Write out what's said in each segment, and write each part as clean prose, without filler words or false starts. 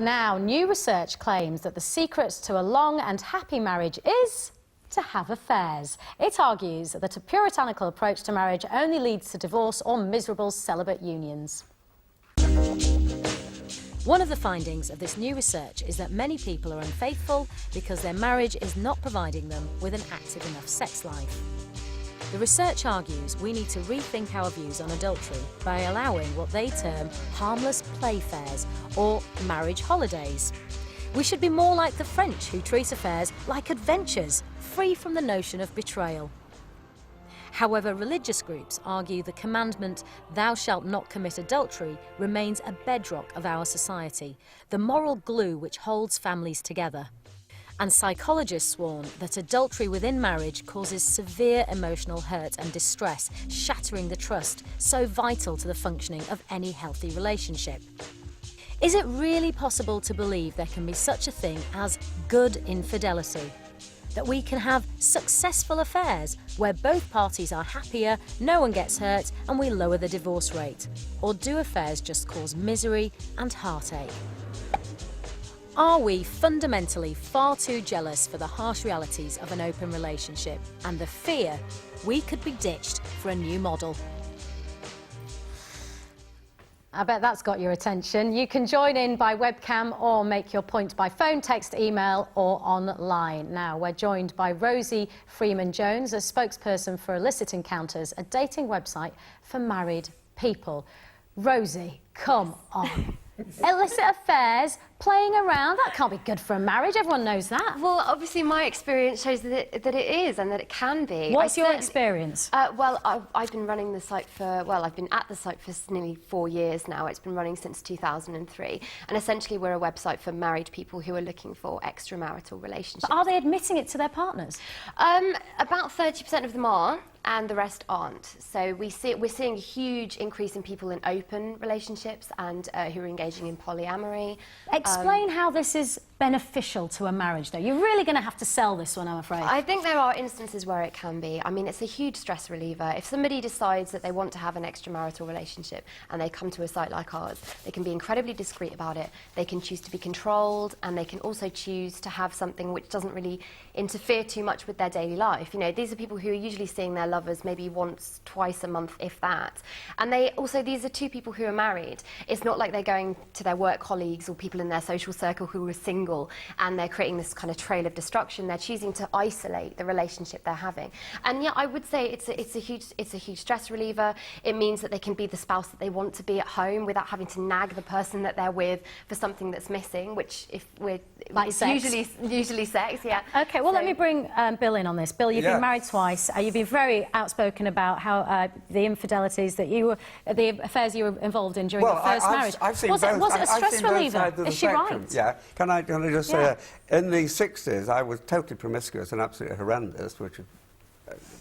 Now, new research claims that the secret to a long and happy marriage is to have affairs. It argues that a puritanical approach to marriage only leads to divorce or miserable celibate unions. One of the findings of this new research is that many people are unfaithful because their marriage is not providing them with an active enough sex life. The research argues we need to rethink our views on adultery by allowing what they term harmless playfares or marriage holidays. We should be more like the French, who treat affairs like adventures, free from the notion of betrayal. However, religious groups argue the commandment, "Thou shalt not commit adultery," remains a bedrock of our society, the moral glue which holds families together. And psychologists warn that adultery within marriage causes severe emotional hurt and distress, shattering the trust so vital to the functioning of any healthy relationship. Is it really possible to believe there can be such a thing as good infidelity? That we can have successful affairs where both parties are happier, no one gets hurt, and we lower the divorce rate? Or do affairs just cause misery and heartache? Are we fundamentally far too jealous for the harsh realities of an open relationship and the fear we could be ditched for a new model? I bet that's got your attention. You can join in by webcam or make your point by phone, text, email or online. Now, we're joined by Rosie Freeman-Jones, a spokesperson for Illicit Encounters, a dating website for married people. Rosie, come on. Illicit affairs, playing around, that can't be good for a marriage, everyone knows that. Well, obviously my experience shows that it is and that it can be. What's your experience? Well, I've been running the site for, well, I've been at the site for nearly 4 years now. It's been running since 2003. And essentially we're a website for married people who are looking for extramarital relationships. But are they admitting it to their partners? About 30% of them are, and the rest aren't. So we're seeing a huge increase in people in open relationships and who are engaging in polyamory. Explain how this is beneficial to a marriage, though. You're really going to have to sell this one, I'm afraid. I think there are instances where it can be. I mean, it's a huge stress reliever. If somebody decides that they want to have an extramarital relationship and they come to a site like ours, they can be incredibly discreet about it. They can choose to be controlled, and they can also choose to have something which doesn't really interfere too much with their daily life. You know, these are people who are usually seeing their lovers maybe once, twice a month, if that. And these are two people who are married. It's not like they're going to their work colleagues or people in their social circle who are single and they're creating this kind of trail of destruction. They're choosing to isolate the relationship they're having. And yeah, I would say it's a huge stress reliever. It means that they can be the spouse that they want to be at home without having to nag the person that they're with for something that's missing, which it's usually sex, yeah. Okay, well, let me bring Bill in on this. Bill, you've been married twice. You've been very outspoken about how the infidelities that the affairs you were involved in during your first marriage. I've seen was it a stress reliever? Is she right? Yeah. Can I just say, in the 60s, I was totally promiscuous and absolutely horrendous, which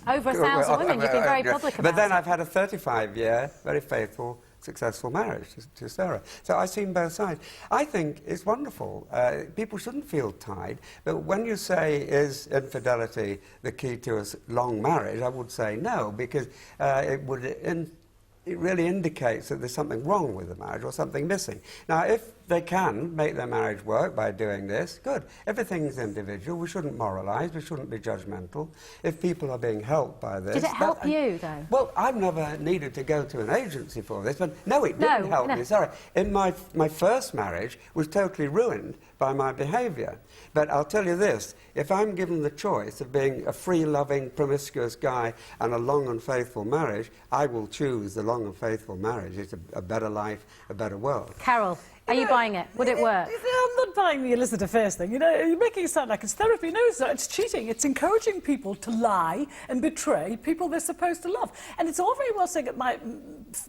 over 1,000 women. You've been very public about it. But then I've had a 35-year, very faithful, successful marriage to Sarah. So I've seen both sides. I think it's wonderful. People shouldn't feel tied. But when you say, is infidelity the key to a long marriage, I would say no, because it really indicates that there's something wrong with the marriage or something missing. Now, if they can make their marriage work by doing this, good. Everything's individual. We shouldn't moralise. We shouldn't be judgmental. If people are being helped by this... Did it help you, though? Well, I've never needed to go to an agency for this, but no, it didn't help me. Sorry. In my first marriage was totally ruined by my behaviour. But I'll tell you this, if I'm given the choice of being a free-loving, promiscuous guy and a long and faithful marriage, I will choose the long and faithful marriage. It's a better life, a better world. Carol, are you buying it? Would it work? I'm not buying the illicit affairs thing. You know, you're making it sound like it's therapy. No, it's not. It's cheating. It's encouraging people to lie and betray people they're supposed to love. And it's all very well saying it might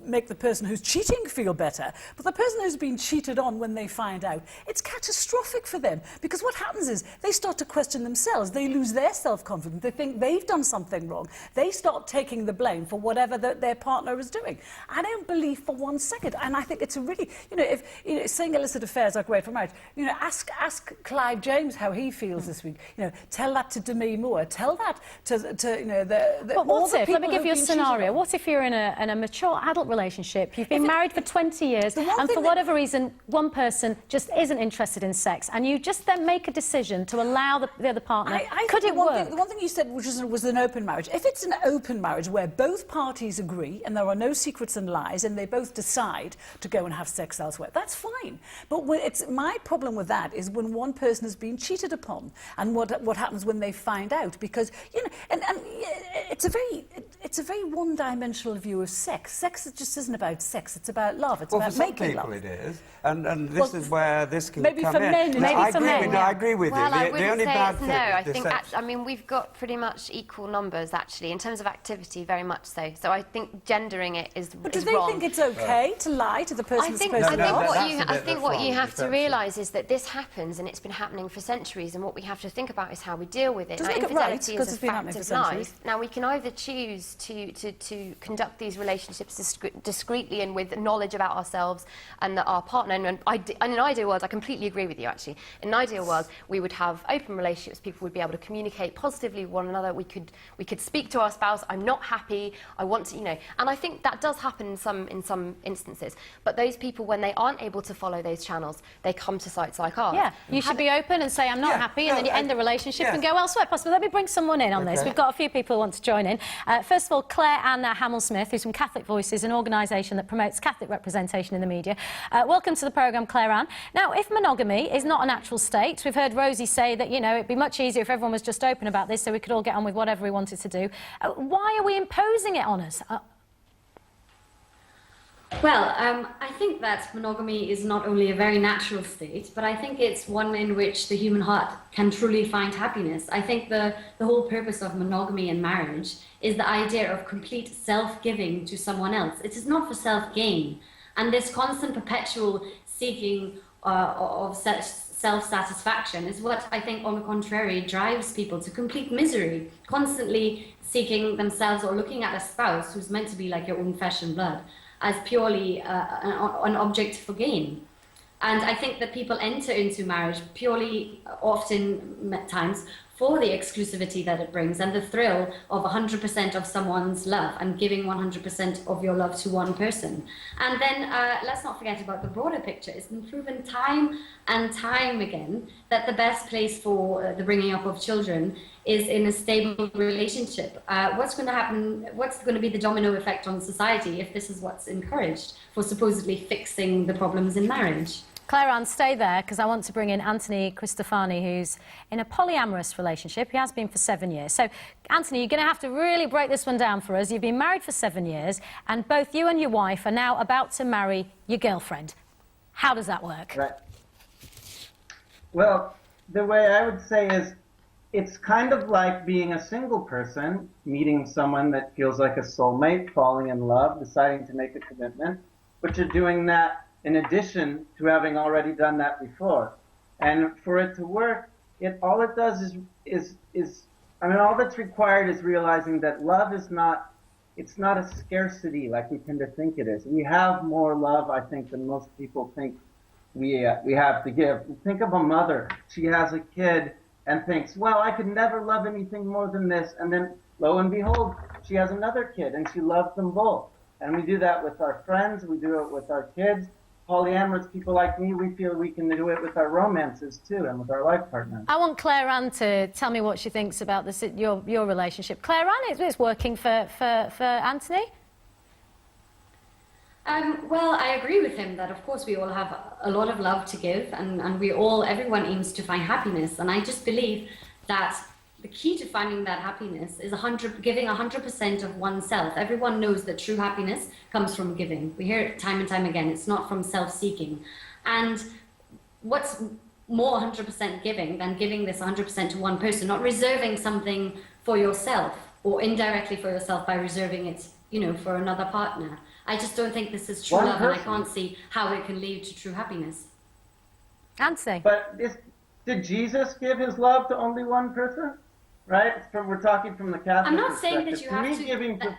make the person who's cheating feel better, but the person who's been cheated on when they find out, it's catastrophic for them. Because what happens is they start to question themselves. They lose their self-confidence. They think they've done something wrong. They start taking the blame for whatever their partner is doing. I don't believe for 1 second. And I think it's a really, you know, saying illicit affairs are great for marriage. You know, ask Clive James how he feels this week. You know, tell that to Demi Moore. Tell that to you know, But what if, let me give you a scenario. What if you're in a mature, adult relationship, you've been married for 20 years, and for whatever reason, one person just isn't interested in sex, and you just then make a decision to allow the other partner, could it work? The one thing you said was an open marriage. If it's an open marriage where both parties agree and there are no secrets and lies and they both decide to go and have sex elsewhere, that's fine. But my problem with that is when one person has been cheated upon, and what happens when they find out, because and it's a very one-dimensional view of sex. Sex just isn't about sex; it's about love. It's about making love. For some people, it is, and this is where this can maybe come for in. men, I agree with you. I wouldn't the only say bad it's thing, no. I think I mean we've got pretty much equal numbers actually in terms of activity, very much so. So I think gendering it is But do is they wrong. think it's okay to lie to the person I think what you have to realise is that this happens and it's been happening for centuries, and what we have to think about is how we deal with it. Does now, make it infidelity right, is a it's been fact happening of for centuries. life. Now we can either choose to conduct these relationships discreetly and with knowledge about ourselves and our partner. And in an ideal world, I completely agree with you actually. In an ideal world, we would have open relationships. People would be able to communicate positively with one another. We could speak to our spouse. I'm not happy. I want to, And I think that does happen in some instances. But those people, when they aren't able to follow those channels, they come to sites like ours. Yeah, you should be open and say, I'm not happy, and then you end the relationship and go elsewhere. Possibly. Let me bring someone in on this. We've got a few people who want to join in. First of all, Clare-Ann Hamel-Smith, who's from Catholic Voices, an organisation that promotes Catholic representation in the media. Welcome to the programme, Clare-Ann. Now, if monogamy is not a natural state, we've heard Rosie say that, it'd be much easier if everyone was just open about this so we could all get on with whatever we wanted to do. Why are we imposing it on us? Well, I think that monogamy is not only a very natural state, but I think it's one in which the human heart can truly find happiness. I think the whole purpose of monogamy and marriage is the idea of complete self-giving to someone else. It is not for self-gain. And this constant perpetual seeking of such self-satisfaction is what I think, on the contrary, drives people to complete misery, constantly seeking themselves or looking at a spouse who's meant to be like your own flesh and blood as purely an object for gain. And I think that people enter into marriage purely, often at times, for the exclusivity that it brings and the thrill of 100% of someone's love and giving 100% of your love to one person. And then let's not forget about the broader picture. It's been proven time and time again that the best place for the bringing up of children is in a stable relationship. What's going to happen? What's going to be the domino effect on society if this is what's encouraged for supposedly fixing the problems in marriage? Clare-Ann, stay there, because I want to bring in Anthony Cristofani, who's in a polyamorous relationship. He has been for 7 years. So, Anthony, you're going to have to really break this one down for us. You've been married for 7 years, and both you and your wife are now about to marry your girlfriend. How does that work? Right. Well, the way I would say is, it's kind of like being a single person, meeting someone that feels like a soulmate, falling in love, deciding to make a commitment, but you're doing that in addition to having already done that before. And for it to work, all it does is all that's required is realizing that love is not, it's not a scarcity like we tend to think it is. We have more love, I think, than most people think we have to give. Think of a mother. She has a kid and thinks, well, I could never love anything more than this. And then, lo and behold, she has another kid and she loves them both. And we do that with our friends, we do it with our kids. Polyamorous people like me, we feel we can do it with our romances too, and with our life partners. I want Clare-Ann to tell me what she thinks about this, your relationship. Clare-Ann, it's working for Anthony? Well, I agree with him that, of course, we all have a lot of love to give, and everyone aims to find happiness. And I just believe that the key to finding that happiness is giving 100% of oneself. Everyone knows that true happiness comes from giving. We hear it time and time again. It's not from self-seeking. And what's more 100% giving than giving this 100% to one person, not reserving something for yourself or indirectly for yourself by reserving it, for another partner. I just don't think this is true love, and I can't see how it can lead to true happiness. Anthony. But did Jesus give his love to only one person? Right? We're talking from the Catholic I'm not saying that you have to.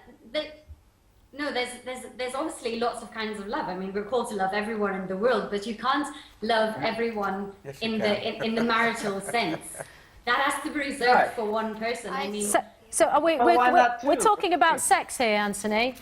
No, there's obviously lots of kinds of love. I mean, we're called to love everyone in the world, but you can't love everyone in the marital sense. That has to be reserved for one person. I mean, so are we're talking about sex here, Anthony.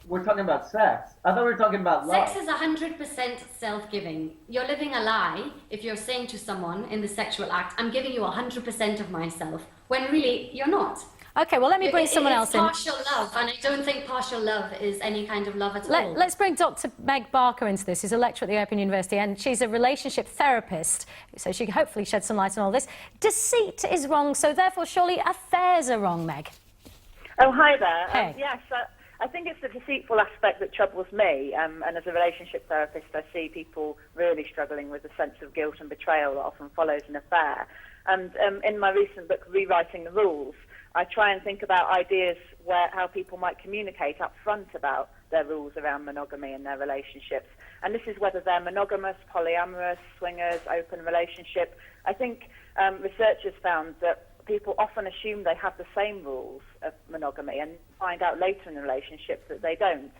we're talking about sex. I thought we were talking about love. Sex is 100% self-giving. You're living a lie if you're saying to someone in the sexual act, I'm giving you 100% of myself, when really you're not. Okay, well, let me bring someone else in. It's partial love, and I don't think partial love is any kind of love at all. Let's bring Dr. Meg Barker into this. She's a lecturer at the Open University, and she's a relationship therapist, so she can hopefully shed some light on all this. Deceit is wrong, so therefore, surely affairs are wrong, Meg. Oh, hi there. Hey. Yes, I think it's the deceitful aspect that troubles me, and as a relationship therapist, I see people really struggling with the sense of guilt and betrayal that often follows an affair. And in my recent book, Rewriting the Rules, I try and think about ideas how people might communicate up front about their rules around monogamy in their relationships. And this is whether they're monogamous, polyamorous, swingers, open relationship. I think researchers found that people often assume they have the same rules of monogamy and find out later in the relationship that they don't.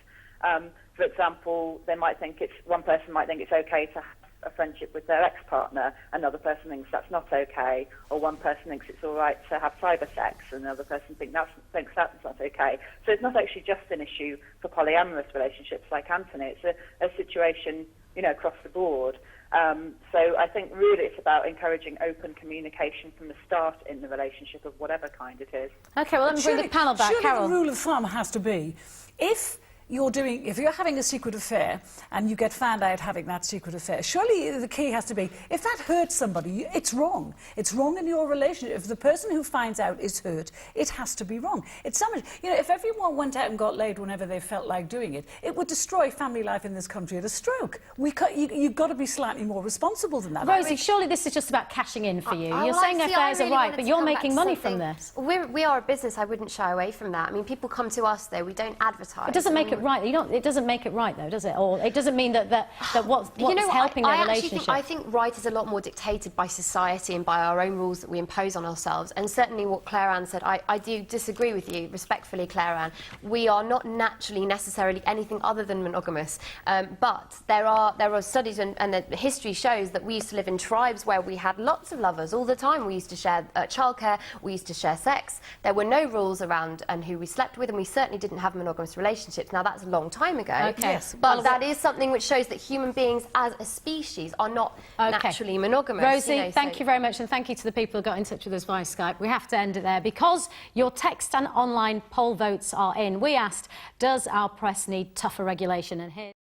For example, one person might think it's okay to have a friendship with their ex-partner, another person thinks that's not okay, or one person thinks it's all right to have cyber sex, and another person thinks that's not okay. So it's not actually just an issue for polyamorous relationships like Anthony. It's a situation, across the board. So I think really it's about encouraging open communication from the start in the relationship of whatever kind it is. Okay, well, let me bring the panel back. Surely Carol. the rule of thumb has to be, if you're having a secret affair and you get found out having that secret affair, surely the key has to be, if that hurts somebody, it's wrong. It's wrong in your relationship. If the person who finds out is hurt, it has to be wrong. It's somebody, if everyone went out and got laid whenever they felt like doing it, it would destroy family life in this country at a stroke. You've got to be slightly more responsible than that. Rosie, surely this is just about cashing in for you. You're well, saying see, affairs really are right, but you're making money from something. this. We are a business. I wouldn't shy away from that. I mean, people come to us, though. We don't advertise. It doesn't make it right. It doesn't make it right, though, does it? Or it doesn't mean that what's helping their relationship. I think right is a lot more dictated by society and by our own rules that we impose on ourselves. And certainly what Clare-Ann said, I do disagree with you, respectfully, Clare-Ann. We are not naturally necessarily anything other than monogamous. But there are studies and the history shows that we used to live in tribes where we had lots of lovers all the time. We used to share childcare, we used to share sex. There were no rules around and who we slept with, and we certainly didn't have monogamous relationships. Now, that's a long time ago. Okay. Yes. But that is something which shows that human beings as a species are not naturally monogamous. Rosie, thank you very much, and thank you to the people who got in touch with us via Skype. We have to end it there because your text and online poll votes are in. We asked, does our press need tougher regulation? And here